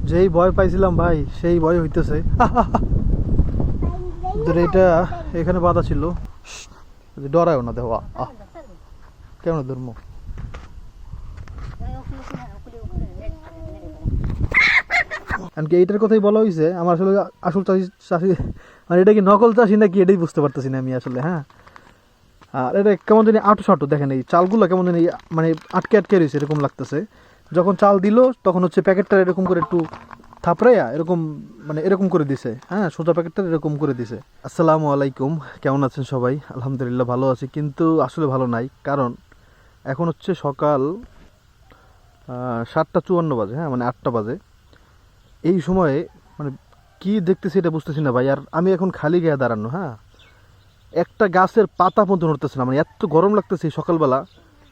যেই ভয় পাইছিলাম ভাই সেই ভয় হইতেছে। এটা এখানে বাধা ছিল, ডরায়ও না দেওয়া। কেমন ধর্ম এমনকি এইটার কথাই বলা হয়েছে। আমার আসলে আসল চাষি চাষি মানে এটা কি নকল চাষি নাকি এটাই বুঝতে পারতেছি না আমি আসলে। হ্যাঁ, আর এটা কেমন জানি আটো সাটো, দেখেন এই চালগুলো কেমন জানি মানে আটকে আটকে রয়েছে এরকম লাগতেছে। যখন চাল দিল তখন হচ্ছে প্যাকেটটা এরকম করে একটু থাপড়াইয়া এরকম মানে এরকম করে দিছে। হ্যাঁ, সোজা প্যাকেটটা এরকম করে দিছে। আসসালামু আলাইকুম, কেমন আছেন সবাই? আলহামদুলিল্লাহ ভালো আছি, কিন্তু আসলে ভালো নাই। কারণ এখন হচ্ছে সকাল 7:54 বাজে। হ্যাঁ, মানে 8টা বাজে। এই সময়ে মানে কি দেখতেছি এটা বুঝতেছি না ভাই। আর আমি এখন খালি গায়ে দাঁড়ানো। হ্যাঁ, একটা গাছের পাতা পর্যন্ত নড়তেছে না, মানে এত গরম লাগতেছে সকালবেলা।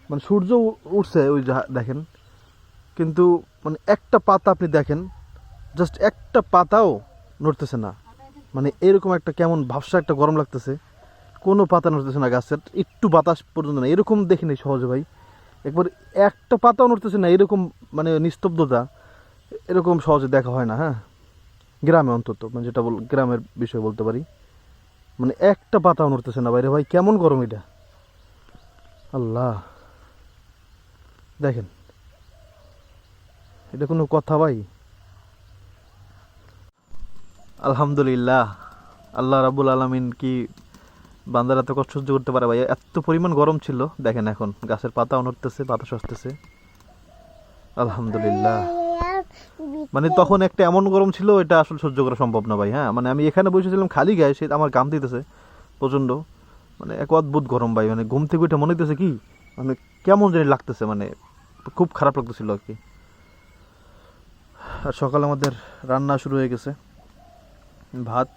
মানে সূর্য উঠছে ওই দেখেন, কিন্তু মানে একটা পাতা আপনি দেখেন, জাস্ট একটা পাতাও নড়তেছে না। মানে এরকম একটা কেমন ভাবসা একটা গরম লাগতেছে। কোনো পাতা নড়তেছে না গাছের, একটু বাতাস পর্যন্ত না। এরকম দেখিনি সহজে ভাই, একবার একটা পাতাও নড়তেছে না এরকম মানে নিস্তব্ধতা এরকম সহজে দেখা হয় না। হ্যাঁ, গ্রামে অন্তত, মানে যেটা গ্রামের বিষয় বলতে পারি। মানে একটা পাতাও নড়তেছে না বাইরে ভাই, কেমন গরম এটা! আল্লাহ, দেখেন, এটা কোনো কথা ভাই? আলহামদুলিল্লাহ, আল্লাহ রাব্বুল আলামিন কি বান্দার এত কষ্ট সহ্য করতে পারে ভাই? এত পরিমাণ গরম ছিল, দেখেন এখন গাছের পাতাও নড়তেছে, বাতাস আসতেছে। আলহামদুলিল্লাহ। মানে তখন একটা এমন গরম ছিল, এটা আসলে সহ্য করা সম্ভব না ভাই। হ্যাঁ, মানে আমি এখানে বসেছিলাম খালি গায়ে, সে আমার ঘাম দিতেছে প্রচণ্ড। মানে এক অদ্ভুত গরম ভাই, মানে ঘুম থেকে উঠে মনে হইতেছে কি মানে কেমন জানি লাগতেছে, মানে খুব খারাপ লাগতেছিল আর কি। আর সকালে আমাদের রান্না শুরু হয়ে গেছে, ভাত।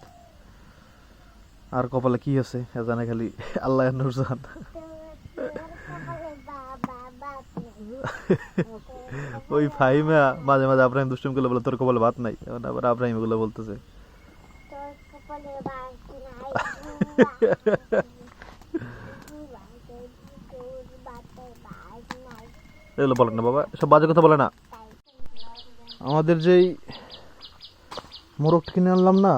আর কপালে কি আছে জানে খালি আল্লাহ নুরজান। ওই ফাহিমা মাঝে মাঝে আব্রাহিম দুষ্টুম করলে বলে তোর কপালে ভাত নাই, আবার আব্রাহিম এগুলো বলতেছে। এগুলো বলেন না বাবা, সব বাজে কথা বলে না। আমাদের যেই মোরগটা কিনে আনলাম না,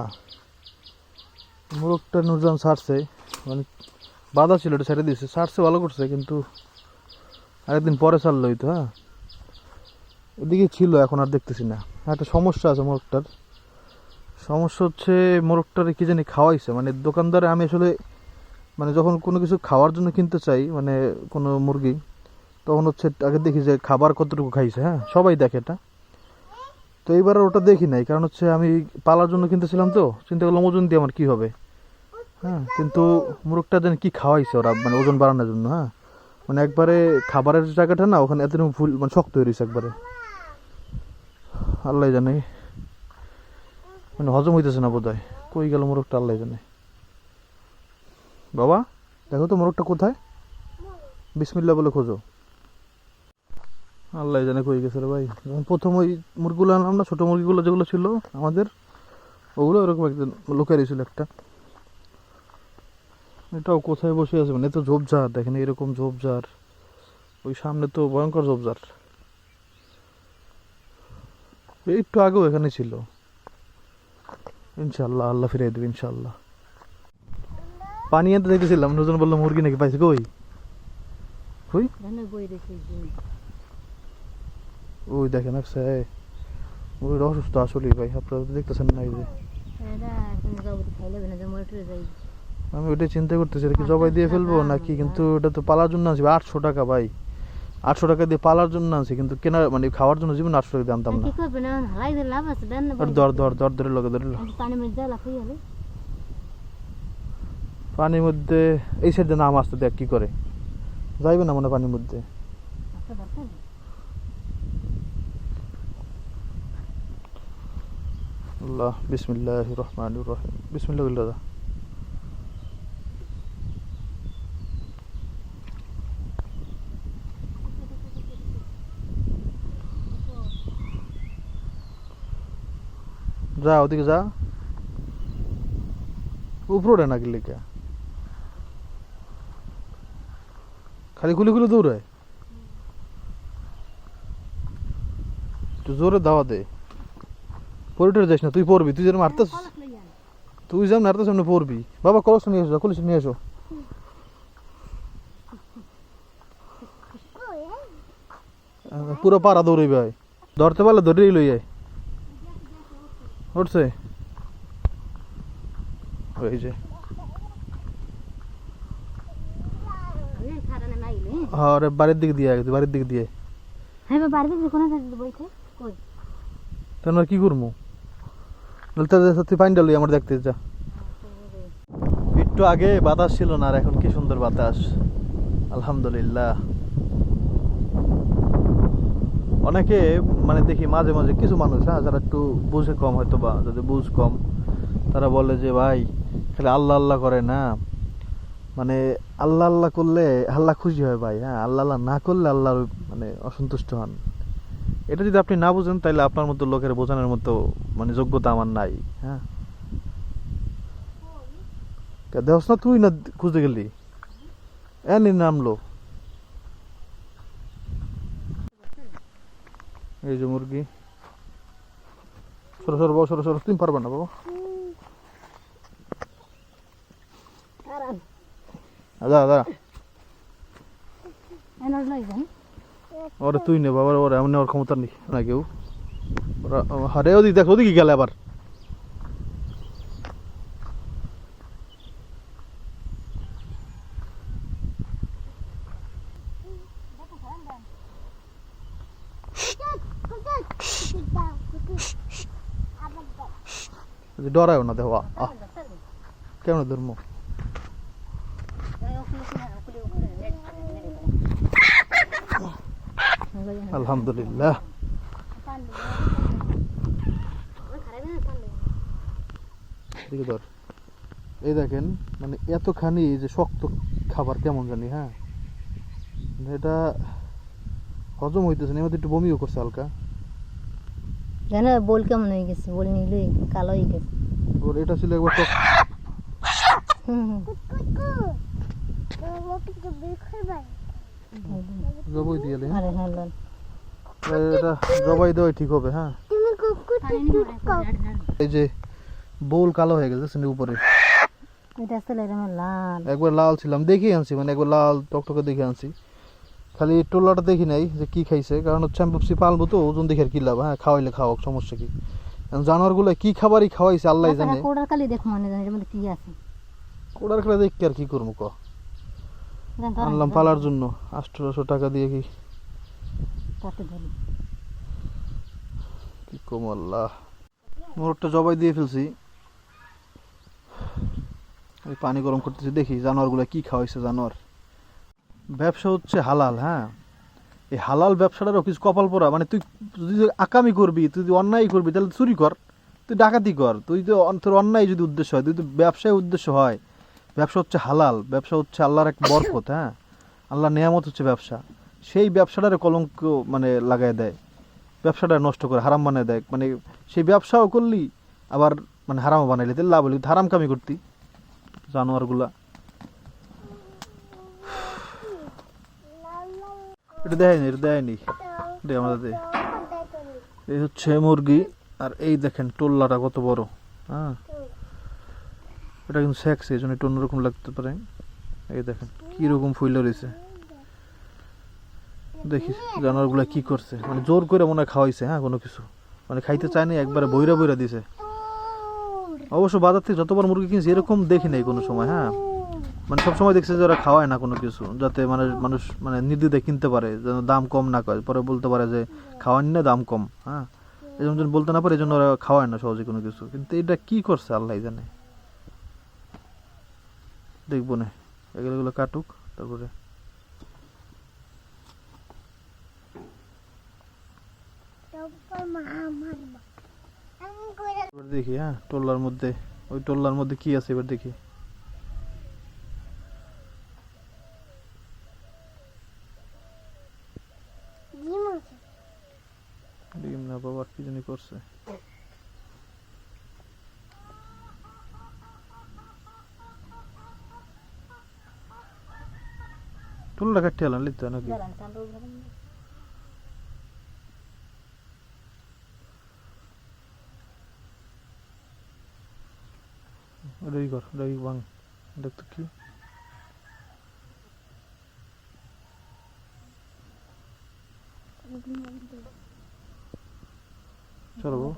মোরগটা নুরজান ছাড়ছে, মানে বাধা ছিল এটা ছেড়ে দিয়েছে, ছাড়ছে ভালো করছে, কিন্তু আরেকদিন পরে ছাড়লো হইতো। হ্যাঁ, এদিকে ছিল, এখন আর দেখতেছি না। একটা সমস্যা আছে মোরগটার। সমস্যা হচ্ছে মোরগটারে কি জানি খাওয়াইছে, মানে দোকানদারে আমি আসলে মানে যখন কোনো কিছু খাওয়ার জন্য কিনতে চাই, মানে কোনো মুরগি, তখন হচ্ছে আগে দেখি যে খাবার কতটুকু খাইছে। হ্যাঁ, সবাই দেখে এটা। তো এইবার ওটা দেখি নাই, কারণ হচ্ছে আমি পালার জন্য কিনতেছিলাম, তো চিন্তা করলাম ওজন দিয়ে আমার কি হবে। হ্যাঁ, কিন্তু মোরগটা জানি কি খাওয়াইছে ওরা, মানে ওজন বাড়ানোর জন্য। হ্যাঁ, মানে একবারে খাবারের জায়গাটা না ওখানে এত ফুল মানে শক্ত হয়ে রয়েছে একবারে। আল্লাহ জানে, মানে হজম হইতেছে না বোধ হয়। কই গেল মোরগটা আল্লাহ জানে। বাবা দেখো তো মোরগটা কোথায়, বিসমিল্লাহ বলে খোঁজো। আল্লাহ জানে কই গেছে রে ভাই। যখন প্রথম ওই মুরগিগুলো আনলাম না, ছোটো মুরগিগুলো যেগুলো ছিল আমাদের, ওগুলো এরকম একজন লোকেরই ছিল একটা। এটাও কোথায় বসে আছে, মানে এত ঝোপঝাড় দেখেন, এরকম ঝোপঝাড়, ওই সামনে তো ভয়ঙ্কর ঝোপঝাড়। একটু আগেও এখানে ছিল। ইনশাল্লাহ আল্লাহ ফিরিয়ে দেবে ইনশাল্লাহ। পানি আনতে দেখতেছিলাম, নজন বললো মুরগি নাকি পাইছে। কই কই ওই দেখেন আসছে, ওই অসুস্থ আসলেই ভাই, আপনারা তো দেখতেছেন না। এই যে আমি ওইটাই চিন্তা করতেছি, কি জবাই দিয়ে ফেলবো নাকি, কিন্তু ওটা তো পালার জন্য আনছি 800 টাকা ভাই। 800 টাকা দিয়ে পালার জন্য আনছি, কিন্তু কেনার মানে খাওয়ার জন্য জীবন 800 টাকা দিয়ে আনতাম না। দর দর দর ধরে লোকে ধরে পানির মধ্যে এই সাইডে নাম আসতে দেখ কি করে যাইবে না মনে পানির মধ্যে। আল্লাহ, বিসমিল্লাহির রহমানির রহিম, বিসমিল্লাহ বলে দাদা। যা ওদিকে যা, উপরে না গেলে কে খালি খুলে খুলে দৌড়ায়, একটু জোরে দাওয়া দে। পড়ে যাস না, তুই পড়বি, তুই যেরকম হারতেছিস, তুই যেমন হারতেছিস সামনে পড়বি। বাবা কলস নিয়ে এসো, কলস নিয়ে এসো। পুরো পাড়া দৌড়াইবে ভাই, ধরতে পারলে ধরেই লই যায়। উঠছে ওই যে, আরে বাড়ির দিকে দিয়ে, বাড়ির দিকে দিয়ে তোর কি করবো, তুই পানি ডালুই আমার দেখতে যা। একটু আগে বাতাস ছিল না, আর এখন কি সুন্দর বাতাস, আলহামদুলিল্লাহ। অনেকে মানে দেখি মাঝে মাঝে কিছু মানুষ, হ্যাঁ, যারা একটু বুঝে কম, হয়তো বা যাদের বুঝ কম, তারা বলে যে ভাই খালি আল্লাহ আল্লাহ করে না, মানে আল্লাহ আল্লাহ করলে আল্লাহ খুশি হয় ভাই, হ্যাঁ, আল্লাহ আল্লাহ না করলে আল্লাহ মানে অসন্তুষ্ট হন। এটা যদি আপনি না বুঝেন তাহলে আপনার মতো লোকের বোঝানোর মতো মানে যোগ্যতা আমার নাই। হ্যাঁ, দেখছ না তুই না খুঁজতে গেলি, এনি নামলো। এই যে মুরগি, সরো সরো বাবা, সরো সরো, তুমি পারবা না বাবা, দাদা দাদা, ওরে তুই নে বাবা, ওরে এমন নেওয়ার ক্ষমতা নেই না কেউ। হারে ওদিক দেখ, ওদিকে গেলে আবার। ডরায়ও না দেখো, কেমন ধর্ম। আলহামদুলিল্লাহ। এই দেখেন মানে এতখানি যে শক্ত খাবার কেমন জানি, হ্যাঁ, এটা হজম হইতেছে না, এমনি একটু বমিও করছে হালকা। জানো বল কেমন হয়ে গেছে, বল নিলে কালো হয়ে গেছে। ওর এটা ছিল একবার জবাই দিয়ে, এটা জবাই দেওয়াই ঠিক হবে। হ্যাঁ, এই যে বোল কালো হয়ে গেছে উপরে, একবার লাল ছিলাম দেখে আনছি, মানে একবার লাল টকটকে দেখে আনছি, খালি টোলাটা দেখি নাই যে কি খাইছে, কারণ হচ্ছে আমি ভাবছি পালবো তো, ওজন দেখে আর কি লাভ, হ্যাঁ, খাওয়াইলে খাওয়াক, সমস্যা কি। জানোয়ার গুলো কি খাবারই খাওয়াইছে আল্লাহ জানে। কোড়ার খালি দেখো মানে এর মধ্যে কি আছে, কোড়ার খালি দেখি আর কি করবো ক, আনলাম পালার জন্য 1800 টাকা দিয়ে, কি কম আল্লাহ। মোরগটা জবাই দিয়ে ফেলছি, পানি গরম করতেছি, দেখি জানোয়ার গুলা কি খাওয়াইছে। জানোয়ার ব্যবসা হচ্ছে হালাল, হ্যাঁ, এই হালাল ব্যবসাটারও কিছু কপাল পড়া, মানে তুই যদি আকামি করবি, তুই যদি অন্যায় করবি, তাহলে চুরি কর, তুই ডাকাতি কর, তুই তো তোর অন্যায় যদি উদ্দেশ্য হয়, তুই তো ব্যবসায় উদ্দেশ্য হয়, ব্যবসা হচ্ছে হালাল, ব্যবসা হচ্ছে আল্লাহর এক বরকত, হ্যাঁ, আল্লাহর নিয়ামত হচ্ছে ব্যবসা, সেই ব্যবসাটারে কলঙ্ক মানে লাগাই দেয়, ব্যবসাটা নষ্ট করে হারাম বানায় দেয়, মানে সেই ব্যবসাও করলি আবার মানে হারামও বানাইলি, তাহলে লাভ হলি, হারাম কামি করতি। জানোয়ারগুলা এটা দেয়নি, এটা দেয়নি, আমাদের এই হচ্ছে মুরগি। আর এই দেখেন টোল্লাটা কত বড়, হ্যাঁ, এটা কিন্তু সেক্স, এই জন্য একটু অন্যরকম লাগতে পারে। এই দেখেন কিরকম ফুইলা রয়েছে, দেখি জানোয়ারগুলা কি করছে, মানে জোর করে মনে হয় খাওয়াইছে, হ্যাঁ, কোনো কিছু মানে খাইতে চায় না, একবারে বইরা বইরা দিছে। অবশ্য বাজার থেকে যতবার মুরগি কিনছি এরকম দেখি নাই কোনো সময়, হ্যাঁ, মানে সবসময় দেখছে যে ওরা খাওয়ায় না কোনো কিছু, যাতে মানে মানুষ মানে নির্দ্বিধায় কিনতে পারে, যেন দাম কম না করে, পরে বলতে পারে যে খাওয়ান না দাম কম, হ্যাঁ, এই জন্য বলতে না পারে, এই জন্য ওরা খাওয়ায় না সহজে কোনো কিছু। কিন্তু এটা কি করছে আল্লাহ জানে, দেখবো না, এগুলো কাটুক তারপরে দেখি। হ্যাঁ, টোল্লার মধ্যে, ওই টোল্লার মধ্যে কি আছে এবার দেখি। ডিম না বাবা, কি জানি করছে, টোল্লা কাটতে এলাম লিখতে নাকি। ওটাই কর, ওটাই বাং। দেখ তো কি চলো বাবু।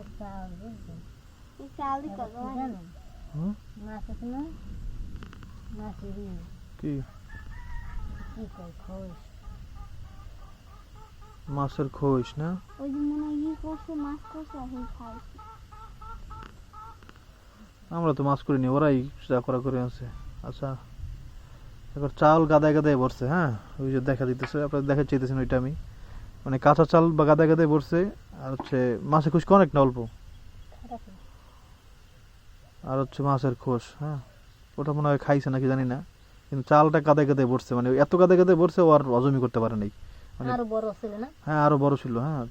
হুম? মাছ আছে না, মাছের কি কি কয় খোস, মাছের খোস না? ওই যে মনে হয় করছে মাছ করছে এখন খাই আমরা তো মাছ করিনি, ওরাই যা করা করে আছে। আচ্ছা, এবার চাল গাদায় গাদায় ভরছে। হ্যাঁ, ওই যে দেখা দিতেছে, আপনার দেখা চাইতেছেন ওইটা আমি, মানে কাঁচা চাল বা গাদায় গাদায় ভরছে। আর হচ্ছে মাছের খোস অনেক না, অল্প। আর হচ্ছে মাছের খোস। হ্যাঁ, ওটা মনে হয় খাইছে নাকি জানি না, কিন্তু চালটা গাদায় গাদায় ভরছে, মানে এত গাদায় গাদায় ভরছে ও আর হজমই করতে পারে নাই। মানে আরো বড় ছিল না। হ্যাঁ, আরো বড় ছিল। হ্যাঁ,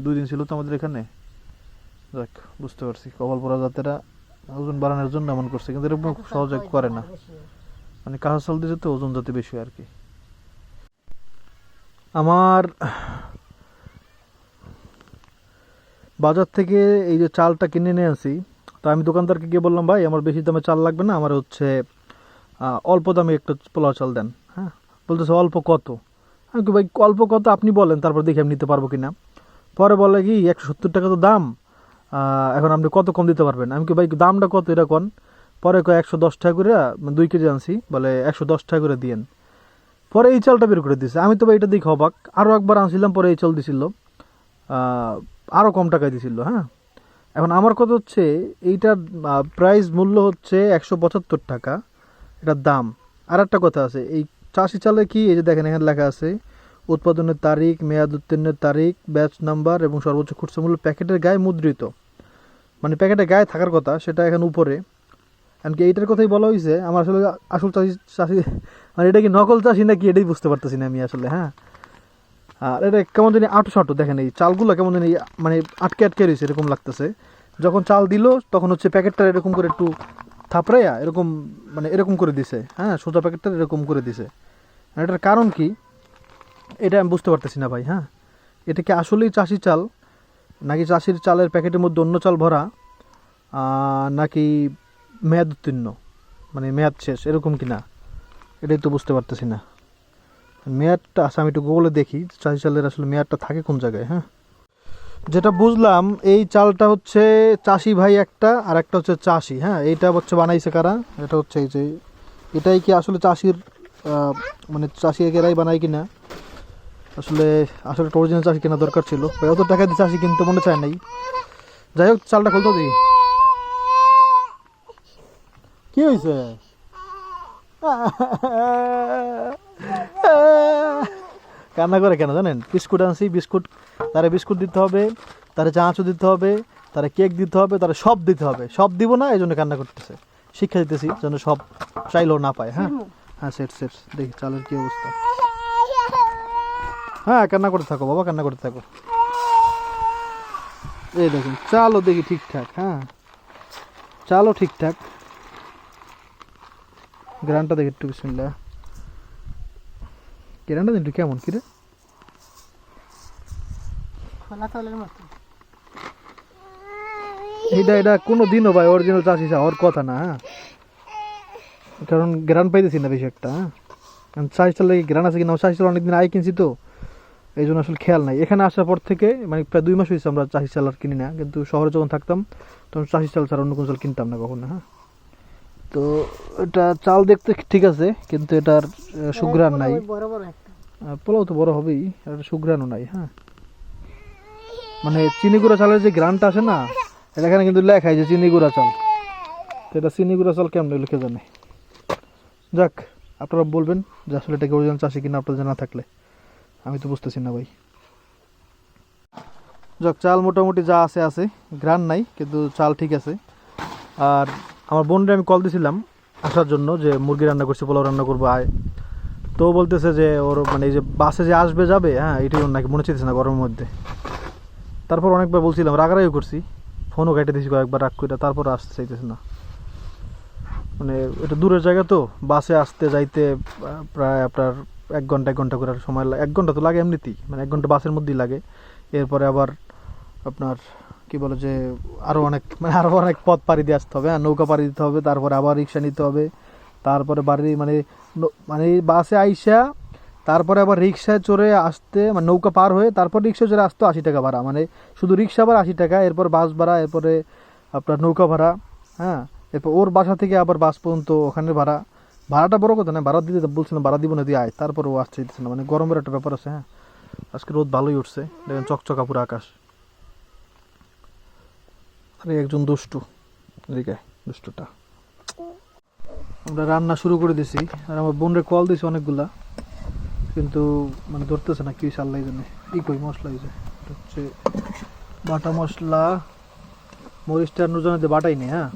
2 দিন ছিল তো আমাদের এখানে। দেখ, বুঝতে পারছি কপাল পোড়া জাতেরা ওজন বাড়ানোর জন্য এমন করছে, কিন্তু এরকম সহজে করে না। মানে কাঁচা চাল দিয়েছে তো ওজন যাতে বেশি হয় আর কি। আমার বাজার থেকে এই যে চালটা কিনে নিয়ে আসি, তো আমি দোকানদারকে গিয়ে বললাম, ভাই আমার বেশি দামে চাল লাগবে না, আমার হচ্ছে অল্প দামে একটা পোলাও চাল দেন। হ্যাঁ, বলতেছে অল্প কত? আমি কি ভাই অল্প কত আপনি বলেন, তারপর দেখি আমি নিতে পারবো কিনা। পরে বলে কি 170 টাকা তো দাম, এখন আপনি কত কম দিতে পারবেন? আমি কি ভাই দামটা কত এটা কোন? পরে কয় 110 টাকা করে, 2 কেজি আনছি, বলে 110 টাকা করে দিয়েন। পরে এই চালটা বের করে দিছে। আমি তো ভাই এটা দেখে অবাক। আরও একবার আনছিলাম, পরে এই চাল দিছিল, আরও কম টাকায় দিছিল। হ্যাঁ, এখন আমার কথা হচ্ছে এইটার প্রাইস মূল্য হচ্ছে 175 টাকা, এটার দাম। আর একটা কথা আছে, এই চাষি চালে কি, এই যে দেখেন এখানে লেখা আছে উৎপাদনের তারিখ, মেয়াদ উত্তীর্ণের তারিখ, ব্যাচ নাম্বার এবং সর্বোচ্চ খুচরা মূল্য প্যাকেটের গায়ে মুদ্রিত। মানে প্যাকেটের গায়ে থাকার কথা, সেটা এখানে উপরে। এমনকি এইটার কথাই বলা হয়েছে। আমার আসলে আসল চাষি মানে এটা কি নকল চাষি নাকি এটাই বুঝতে পারতেছি না আমি আসলে। হ্যাঁ, আর এটা কেমন জানি আটো সাটো, দেখেন এই চালগুলো কেমন জানি মানে আটকে আটকে রয়েছে এরকম লাগতেছে। যখন চাল দিল তখন হচ্ছে প্যাকেটটা এরকম করে একটু থাপড়াইয়া এরকম, মানে এরকম করে দিছে। হ্যাঁ, সোজা প্যাকেটটা এরকম করে দিছে। আর এটার কারণ কি এটা আমি বুঝতে পারতেছি না ভাই। হ্যাঁ, এটা কি আসলেই চাষি চাল, নাকি চাষির চালের প্যাকেটের মধ্যে অন্য চাল ভরা, নাকি মেয়াদ উত্তীর্ণ, মানে মেয়াদ শেষ এরকম কি না, এটাই তো বুঝতে পারতেছি না। মেয়াদটা আছে, আমি একটু গুগলে দেখি চাষি চালের আসলে মেয়াদটা থাকে কোন জায়গায়। হ্যাঁ, যেটা বুঝলাম এই চালটা হচ্ছে চাষি ভাই একটা, আর একটা হচ্ছে চাষি। হ্যাঁ, এইটা হচ্ছে বানাইছে কারা, এটা হচ্ছে এই যে, এটাই কি আসলে চাষির মানে চাষি একেরাই বানায় কিনা, আসলে আসলে একটা অরিজিনাল চাষি কেনা দরকার ছিল। ভাই অত টাকা দিয়ে চাষি কিনতে মনে চায় নাই। যাই হোক, চালটা খুলতে দিই। কি হয়েছে? কান্না করে কেন জানেন? বিস্কুট আনছি, বিস্কুট, তারে বিস্কুট দিতে হবে, তারে চানাচুর দিতে হবে, তারে কেক দিতে হবে, তারে সব দিতে হবে। সব দিব না, এই জন্য কান্না করতেছে। শিক্ষা দিতেছি যেন সব চাইলেও না পায়। হ্যাঁ হ্যাঁ, সেট সেট, দেখি চালের কি অবস্থা। হ্যাঁ, কান্না করতে থাকো বাবা, কান্না করতে থাকো। এই দেখুন চালও দেখি ঠিকঠাক। হ্যাঁ, চালও ঠিকঠাক। গ্রানটা দেখি একটু, বিসমিল্লাহ। গ্রানটা একটু কেমন কিরে, খোলা চালের মতো। এটা কোনো দিনও ভাই অরিজিনাল চাষি হওয়ার কথা না। হ্যাঁ, কারণ গ্রান পাইতেছি না বেশি একটা। হ্যাঁ, কারণ চাষি চালে গ্রান আছে কিনা, চাষি চাল অনেকদিন আগে কিনছি তো, এই জন্য আসলে খেয়াল নাই। এখানে আসার পর থেকে মানে প্রায় 2 মাস হয়েছে আমরা চাষি চাল আর কিনি না, কিন্তু শহরে যখন থাকতাম তখন চাষি চাল ছাড়া অন্য কোনো চাল কিনতাম না কখনো। হ্যাঁ, তো এটা চাল দেখতে ঠিক আছে, কিন্তু এটার সুঘ্রাণ নাই। বড় বড় একটা পোলাও তো বড় হবেই, আর সুঘ্রাণও নাই। হ্যাঁ, মানে চিনি গুঁড়া চালের যে গ্রানটা আসে না, এটা এখানে কিন্তু লেখাই যে চিনি গুঁড়া চাল। তো এটা চিনি গুঁড়া চাল কেমন লিখে জানে। যাক, আপনারা বলবেন যে আসলে এটাকে অরিজিনাল চাষি কিনা আপনাদের জানা থাকলে, আমি তো বুঝতেছি না ভাই। যাক, চাল মোটামুটি যা আছে আছে, গ্রান নাই কিন্তু চাল ঠিক আছে। আর আমার বোনরে আমি কল দিছিলাম আসার জন্য, যে মুরগি রান্না করছি, পোলাও রান্না করবো আয়। তো ও বলতেছে যে ওর মানে এই যে বাসে যে আসবে যাবে, হ্যাঁ এটাই ওর নাকি মনে চাইতেছে না গরমের মধ্যে। তারপর অনেকবার বলছিলাম, রাগারাগি করছি, ফোনও কেটে দিয়েছি কয়েকবার রাগ করে, তারপর আসতে চাইতেছে না। মানে এটা দূরের জায়গা তো, বাসে আসতে যাইতে প্রায় আপনার 1 ঘন্টা করে সময় লাগে। 1 ঘন্টা তো লাগে এমনিতেই, মানে 1 ঘন্টা বাসের মধ্যেই লাগে। এরপরে আবার আপনার কি বলে যে আরো অনেক পথ পাড়ি দিয়ে আসতে হবে, হ্যাঁ নৌকা পাড়ি দিতে হবে, তারপরে আবার রিক্সা নিতে হবে, তারপরে বাড়ি মানে বাসে আইসা তারপরে আবার রিক্সায় চড়ে আসতে, মানে নৌকা পার হয়ে তারপর রিক্সা চড়ে আসতে 80 টাকা ভাড়া, মানে শুধু রিক্সা ভাড়া 80 টাকা, এরপর বাস ভাড়া, এরপরে আপনার নৌকা ভাড়া, হ্যাঁ এরপর ওর বাসা থেকে আবার বাস পর্যন্ত ওখানে ভাড়াটা বড় কথা না, ভাড়া দিতে বলছিলাম, ভাড়া দিব না দিয়ে আয়, তারপর ও আসছে দিতেছে না, মানে গরমের একটা ব্যাপার আছে। হ্যাঁ আজকে রোদ ভালোই উঠছে, দেখেন চকচকা পুরো আকাশ। আরে একজন দুষ্টু, এদিকে দুষ্টুটা। আমরা রান্না শুরু করে দিছি, আর আমার বোনরে কল দিছি অনেকগুলা, কিন্তু মানে ধরতেছে না, কি সাল্লাই জানে কি কই মশলা হয়েছে হচ্ছে বাটা মশলা, মরিচটা নুরজানের বাটাই নেই, হ্যাঁ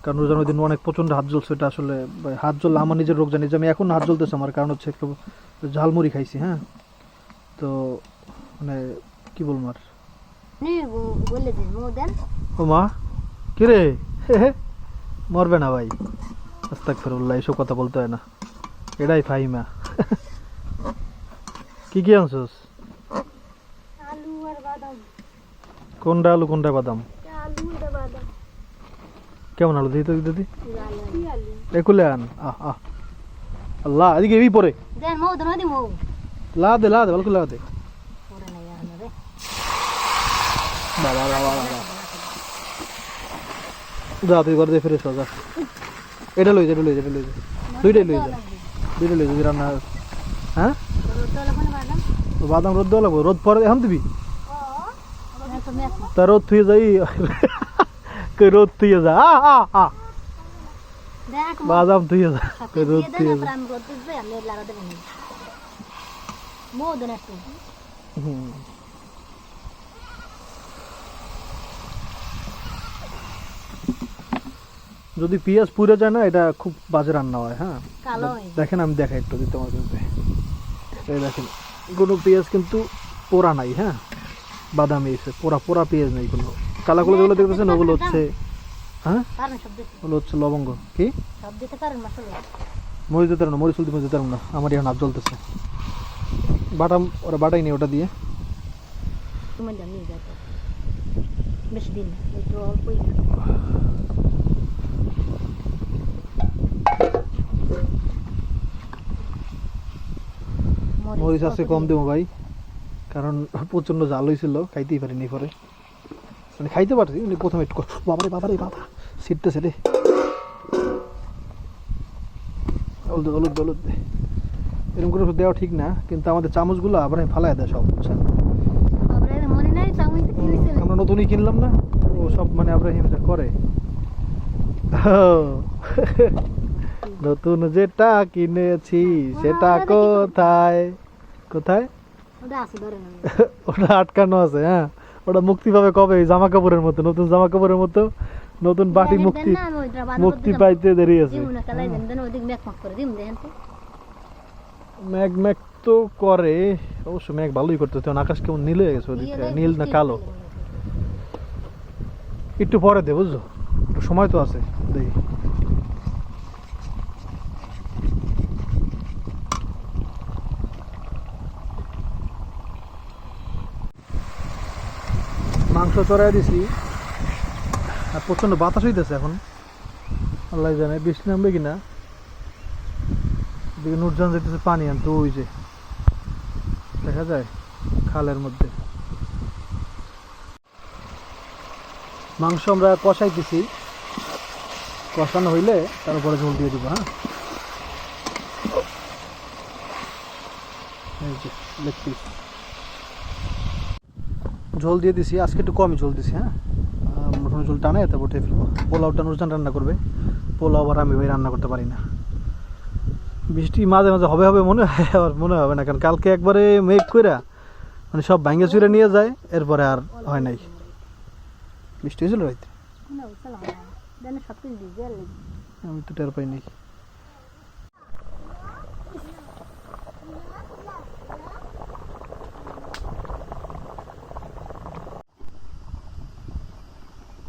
কারণ নুরজান ওই দিন অনেক প্রচণ্ড হাত জ্বলছে, এটা আসলে হাত জ্বললে আমার নিজের রোগ জানি, যে আমি এখন হাত জ্বলতেছে আমার, কারণ হচ্ছে একটু ঝালমুড়ি খাইছি, হ্যাঁ তো মানে কি বলবো আর। বলে দিন মো দেন। ও মা কিরে মরবে না ভাই, আস্তাগফিরুল্লাহ, এসব কথা বলতে হয় না, এটাই ফাহিমা। কি কি আনছস? আলু আর বাদাম। কোনটা আলু কোনটা বাদাম? আলু আর বাদাম। কেমন আলু দিই তো দিদি কি আলু? একুলে আন আল্লাহ এদিকে এই পরে দেন মো দেন দি মো। লা দে ভালো করে লা দে। পরে নাই আনো রে। বাবা যা তুই করে দে ফিরে যা, এটা লই যা দুইটাই লই যা যদি রান্না। হ্যাঁ বাদাম রোদ দেওয়া লাগবো, রোদ পরে এখন দিবি, তা রোদ থুয়ে যাই রোদ থুয়ে যা বাদাম থুয়ে যা রোদ থুয়ে যা। মো দেন একটু। যদি পেঁয়াজ পুড়ে যায় না এটা খুব বাজে রান্না হয়। হ্যাঁ কালো হয়। দেখেন আমি দেখাই একটু দিতে আমার কিন্তু এই দেখেন কোনো পেঁয়াজ কিন্তু পোড়া নাই, হ্যাঁ বাদামি এসে পোড়া পেঁয়াজ নেই কোনো, কালাগুলো যেগুলো দেখতেছেন ওগুলো হচ্ছে, হ্যাঁ পারেন সব দিতে। ওগুলো হচ্ছে লবঙ্গ। কি সব দিতে পারেন মশলা? মরিচ দিতে না, মরিচ মরিচ দিতে না, আমার এখন হাত জ্বলতেছে, ওরা বাটাই নেই ওটা দিয়ে। তুমি দেন নিয়ে যাও, বেশি দিন না, একটু অল্পই। মরিচ আছে কম দেবো ভাই, কারণ প্রচন্ড জাল হয়েছিল, খাইতেই পারিনি পরে, মানে খাইতে পারছি প্রথমে একটু বাবারে বাবা ছিটতেছে রে, হলুদ এরকম করে দেওয়া ঠিক না, কিন্তু আমাদের চামচগুলো আবার ফালাই দেয় সব, বুঝছেন মনে নাই চামচ কি হইছে? আমরা নতুনই কিনলাম না, ও সব মানে আব্রাহিম করে। নতুন যেটা কিনেছি সেটা কোথায় কোথায় ওটা আছে ধরে না। ওটা আটকানো আছে, হ্যাঁ ওটা মুক্তি পাবে কবে? জামা কাপড়ের মতো, নতুন জামা কাপড়ের মতো নতুন বাটি মুক্তি পাইতে দেরি আছে। ম্যাগ তো করে অবশ্য, ম্যাগ ভালোই করতে, তখন আকাশ কেমন নীল হয়ে গেছে ওদিকে, নীল না কালো, একটু পরে দে বুঝছো, একটু সময় তো আছে দেখি। মাংস চড়াই দিছি, আর প্রচন্ড বাতাস হইতেছে এখন, আল্লাহ জানে বৃষ্টি নামবে কিনা। এদিকে নুরজান যেতেছে পানি আনতে, ওই যে দেখা যায় খালের মধ্যে। মাংস আমরা কষাইতেছি, কষানো হইলে তার উপরে ঝোল দিয়ে দিব। হ্যাঁ এই যে লেগ পিস ঝোল দিয়ে দিছি, আজকে একটু কমই ঝোল দিছি। হ্যাঁ মোটামুটি ঝোল টানে তারপর উঠে ফেলবো। পোলাওটা নুরজান রান্না করবে, পোলাও আবার আমি ভাই রান্না করতে পারি না। বৃষ্টি মাঝে মাঝে হবে মনে হয়, আবার মনে হবে না, কারণ কালকে একবারে মেঘ কইরা মানে সব ভাঙ্গে চুরে নিয়ে যায়, এরপরে আর হয় নাই। বৃষ্টি হয়েছিল রাইতে, আমি তো টের পাইনি।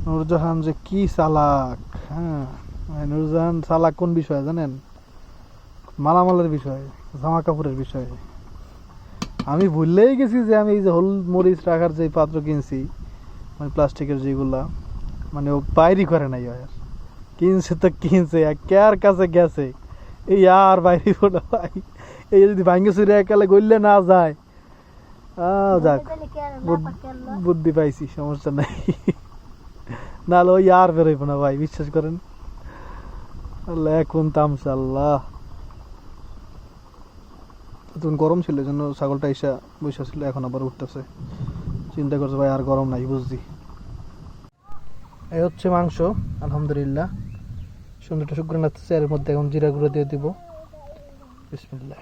নূরজাহান যে কি চালাক, হ্যাঁ নূরজাহান চালাক কোন বিষয়ে জানেন? মালামালের বিষয়ে, জামা কাপড়ের বিষয়ে। আমি ভুললেই গেছি যে আমি এই যে হলুদ মরিচ রাখার যে পাত্র কিনছি, মানে প্লাস্টিকের যেগুলা, মানে ও বাইরই করে নাই আর কিনছে তো কিনছে, আর কার কাছে গেছে এই আর বাইরে বলো ভাই, এই যদি ভাঙ্গে চুরে একালে গড়লে না যায়। যাক, তাহলে কি আর না বুদ্ধ- পাকে আল্লাহ বুদ্ধি পাইছি, সমস্যা নাই। নাহলে ওই আর বেরোইব না ভাই, বিশ্বাস করেন। আল্লাহ এখন তামসা আল্লাহ। তখন গরম ছিল, এই জন্য ছাগলটা এসে বসে ছিল, এখন আবার উঠতেছে। চিন্তা করছে ভাই আর গরম নাই, বুঝছি। এই হচ্ছে মাংস, আলহামদুলিল্লাহ সুন্দর একটা শুকনো লাগতেছে। এর মধ্যে এখন জিরা গুঁড়ো দিয়ে দিব। বিসমিল্লাহ।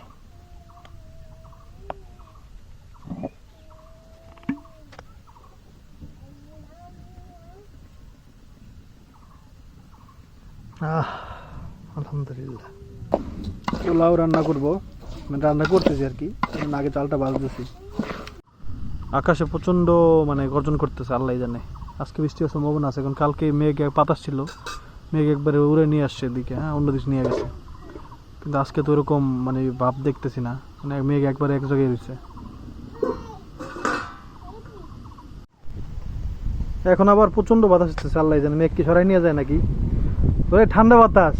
আলহামদুলিল্লাহ। পোলাও রান্না করবো, মানে রান্না করতেছি আর কি, আগে চালটা বাজতেছি। আকাশে প্রচণ্ড মানে গর্জন করতেছে, আল্লাহ জানে আজকে বৃষ্টি হওয়ার সম্ভাবনা আছে। এখন কালকে মেঘ বাতাস ছিল, মেঘ একবারে উড়ে নিয়ে আসছে এদিকে, হ্যাঁ অন্য দিকে নিয়ে গেছে। কিন্তু আজকে তো ওরকম মানে ভাব দেখতেছি না, মানে মেঘ একবারে এক জায়গায় রয়েছে। এখন আবার প্রচণ্ড বাতাস আসতেছে, আল্লাহ জানে মেঘ কি সরাই নিয়ে যায় নাকি। ওই ঠান্ডা বাতাস,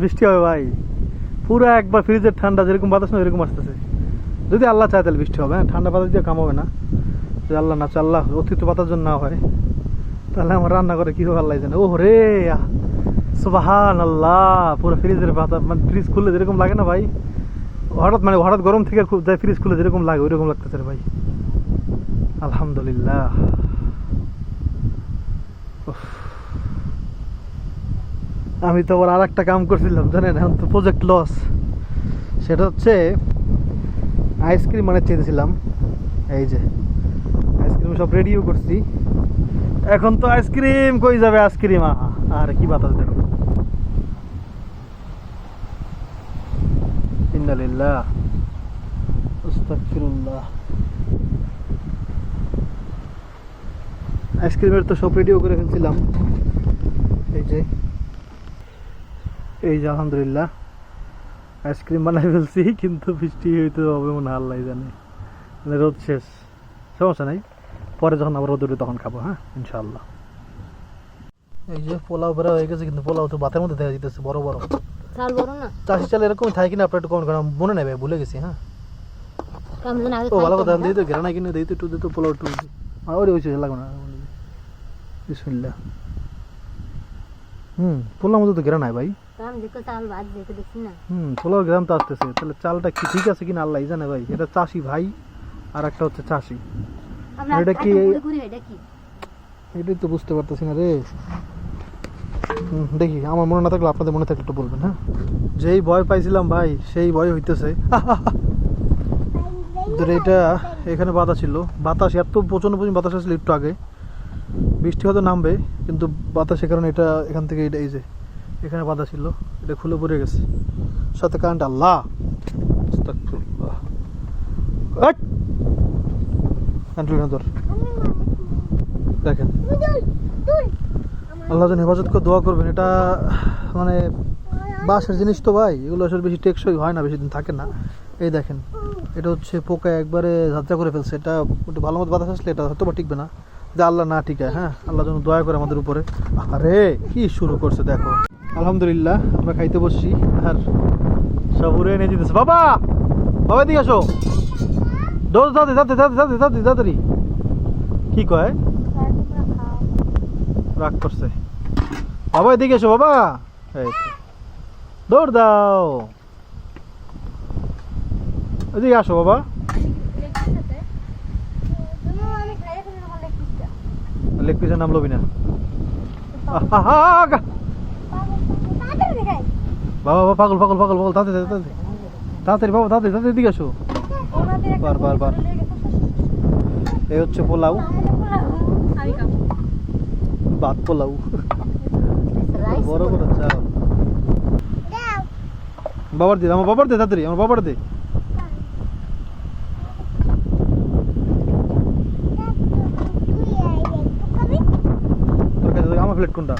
বৃষ্টি হবে ভাই, পুরো একবার ফ্রিজের ঠান্ডা যেরকম বাতাস না এরকম আসতেছে। যদি আল্লাহ চায় তাহলে বৃষ্টি হবে, হ্যাঁ ঠান্ডা বাতাস দিয়ে কাম হবে না। যদি আল্লাহ না চায়, আল্লাহ অতিরিক্ত বাতাস জন্য না হয়, তাহলে আমার রান্না করে কি হবে আল্লাহ জানে। ও রে সুবহান আল্লাহ, পুরো ফ্রিজের বাতাস, মানে ফ্রিজ খুললে যেরকম লাগে না ভাই, হঠাৎ গরম থেকে যায় ফ্রিজ খুলে যেরকম লাগে ওইরকম লাগতেছে রে ভাই। আলহামদুলিল্লাহ। উফ। আমি তো আবার আর একটা কাম করছিলাম জানেন, এখন তো প্রজেক্ট লস। সেটা হচ্ছে আইসক্রিম মানে চেয়েছিলাম, এই যে আইসক্রিম সব রেডিও করছি। এখন তো আইসক্রিম কই যাবে, আইসক্রিম আর কি বাতাস দেখো। ইন্নালিল্লাহ আস্তাগফিরুল্লাহ। আইসক্রিমের তো সব রেডিও করে ফেলছিলাম, এই যে আলহামদুলিল্লাহ আইসক্রিম বানাই ফেলছি। কিন্তু বৃষ্টি হইতে হবে মনে হয়, আল্লাহ জানে। মানে রোদ শেষ, সমস্যা নাই, পরে যখন আবার রোদ উঠবে তখন খাবো, হ্যাঁ ইনশাআল্লাহ। এই যে পোলাও বেড়া হয়ে গেছে, কিন্তু পোলাও তো ভাতের মধ্যে দেখা যেতেছে বড় বড়। চাল বড় না চাষি চাল এরকমই থাকে কিনা, আপনার একটু কমেন্ট করেন, মনে নেবে, ভুলে গেছি। হ্যাঁ কামজন আগে ও ভালো কথা, খাইতাম দিয়ে তো ঘেরা নাই কিনে দিই তো, একটু দিত পোলাও একটু ওরে হয়েছে, লাগবে না। বিসমিল্লাহ। পোলাও মধ্যে তো ঘেরা নাই ভাই। আমি দেখো চাল ভাত দেখে দেখছি না। পোলাওর গ্রাম তো আসতেছে, তাহলে চালটা কি ঠিক আছে কিনা আল্লাহ জানে ভাই। এটা চাষি ভাই, আর একটা হচ্ছে চাষি। আমরা এটা কি ঘুরে এটা কি এটাই তো বুঝতে পারতেছি না রে। দেখি, আমার মনে না থাকলে আপনাদের মনে থাকলে একটু বলবেন, হ্যাঁ। যেই ভয় পাইছিলাম ভাই, সেই ভয় হইতেছে। এটা এখানে বাতাস ছিল, বাতাস এত প্রচন্ড পরিমাণ বাতাস আসলে একটু আগে, বৃষ্টি হয়তো নামবে, কিন্তু বাতাসের কারণে এটা এখান থেকে এই যে এখানে বাধা ছিল, এটা খুলে পড়ে গেছে, সাথে কারেন্ট। আল্লাহ আস্তাগফিরুল্লাহ। দেখেন, আল্লাহ যেন হেফাজত করে দোয়া করবেন। এটা মানে বাঁশের জিনিস তো ভাই, এগুলো আসলে বেশি টেকসই হয় না, বেশি দিন থাকে না। এই দেখেন, এটা হচ্ছে পোকা একবারে ঝাঁঝা করে ফেলছে। এটা একটু ভালো মতো বাতাস আসলে এটা হয়তো বা টিকবে না, যে আল্লাহ না টিকায়। হ্যাঁ, আল্লাহ যেন দয়া করে আমাদের উপরে। আরে কি শুরু করছে দেখো। আলহামদুলিল্লাহ আমরা খাইতে বসছি, আর সব উড়ে এনে দিতেছে। বাবা বাবা দিকে আসো, দৌড় যাতে যাতে যাতে যাতে যাতে তাড়াতাড়ি। কি কয়, রাগ করছে। বাবা এদিকে এসো বাবা, এই তো। দৌড় দাও, এদিকে আসো বাবা। লেগ পিসের নাম লবি না। বাবা বাবা পাগল পাগল পাগল পাগল, তাড়াতাড়ি তাড়াতাড়ি তাড়াতাড়ি বাবা, তাড়াতাড়ি তাড়াতাড়ি এদিকে আসো। বার বার বার। এই হচ্ছে পোলাও, ভাত পোলাও, বড় বড় চাল। বাবার দে, আমার বাবার দে, তাড়াতাড়ি আমার বাবার দে। আমার প্লেট কোনটা?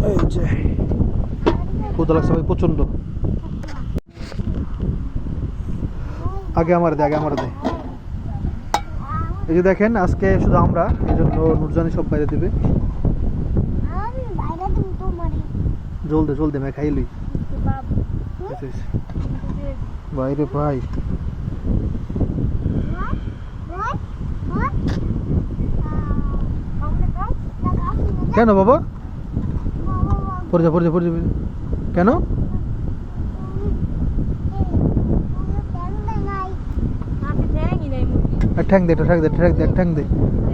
এই যে ক্ষুধা লাগছে ভাই প্রচন্ড। আগে আমার দে, আগে আমার দে। এই যে দেখেন আজকে শুধু আমরা, এই জন্য নুরজানি সব বাইরে দিবে। আমি বাইরে তুমি তো মারি জলদি জলদি মে খাইলি বাপ বাইরে ভাই। কেন বাবা? পড়ে যা পড়ে যা পড়ে যা, কেন? ঠ্যাং দে, একটা ঠ্যাং দে, ঠ্যাং দে, ঠ্যাং দে,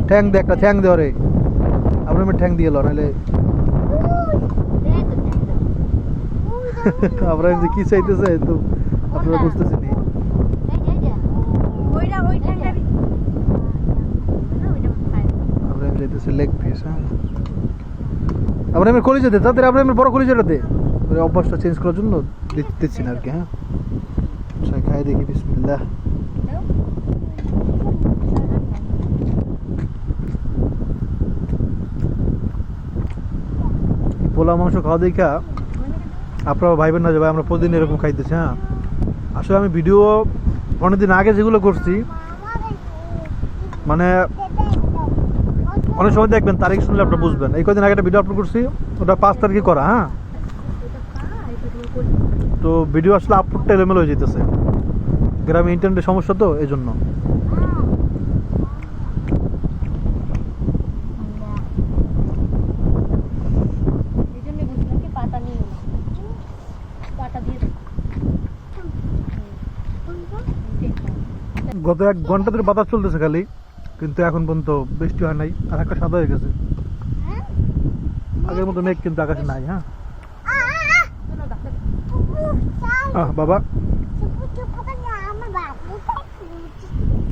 ঠ্যাং দে, একটা ঠ্যাং দে ওরে। আপনার মেয়ে ঠ্যাং দিয়ে এলো নাহলে আমরা যে কি চাইতেছে তো আপনারা বুঝতেছেন। আমরা চাইতেছে লেগ পিস। হ্যাঁ, আমরা এমনি কলিজা দে, তাদের আমরা এমনি বড় কলিজাটা দে, ওই অভ্যাসটা চেঞ্জ করার জন্য দিচ্ছি না আর কি। হ্যাঁ, আচ্ছা খাই দেখি, বিসমিল্লাহ। পোলা মাংস খাওয়া দেখা আপনারা ভাইবেন না যে ভাই আমরা প্রতিদিন এরকম খাইতেছি। হ্যাঁ, আসলে আমি ভিডিও অনেকদিন আগে যেগুলো করছি, মানে অনেক সময় দেখবেন তারিখ শুনলে আপনারা বুঝবেন। এই কদিন আগে একটা ভিডিও আপলোড করছি, ওটা 5 তারিখে করা। হ্যাঁ, তো ভিডিও আসলে আপলোডটা এলোমেলো হয়ে যেতেছে, গ্রামে ইন্টারনেটের সমস্যা তো এই জন্য। গত 1 ঘন্টা ধরে বাতাস চলতেছে খালি, কিন্তু এখন পর্যন্ত বৃষ্টি হয় নাই, আর একটা সাদা হয়ে গেছে। আগের মতো মেঘ কিন্তু আকাশে নাই। হ্যাঁ বাবা,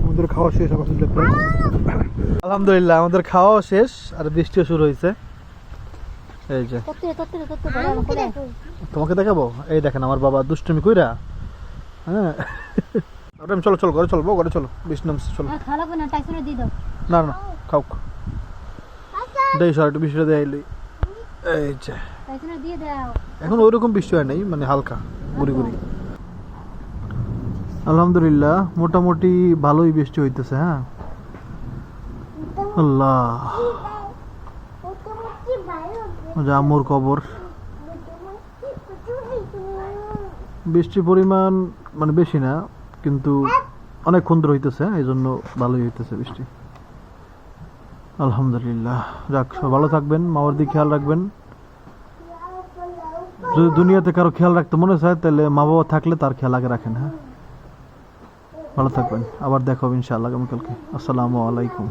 আমাদের খাওয়া শেষ। আলহামদুলিল্লাহ আমাদের খাওয়াও শেষ, আর বৃষ্টিও শুরু হয়েছে। এই যে তোমাকে দেখাবো, এই দেখেন আমার বাবা দুষ্টুমি কইরা। হ্যাঁ, চলো চলো ঘরে চলো, ঘরে চলো, বৃষ্টি নামছে, চলো। না না খাও, দেই সর একটু বৃষ্টিটা দেয়াইলি। এই যে এখন ওইরকম বৃষ্টি হয় নাই, মানে হালকা গুড়ি গুড়ি। আলহামদুলিল্লাহ মোটামুটি ভালোই বৃষ্টি হইতেছে। হ্যাঁ, আল্লাহ আম্মুর খবর। বৃষ্টির পরিমাণ মানে বেশি না, কিন্তু অনেকক্ষণ ধরে হইতেছে, এই জন্য ভালোই হইতেছে বৃষ্টি। আলহামদুলিল্লাহ। যাক, সব ভালো থাকবেন, মামার দিকে খেয়াল রাখবেন। যদি দুনিয়াতে কারো খেয়াল রাখতে মনে চায়, তাহলে মা বাবা থাকলে তার খেয়াল আগে রাখেন। হ্যাঁ, ভালো থাকবেন, আবার দেখা হবে ইনশাআল্লাহ আগামীকালকে। আসসালামু আলাইকুম।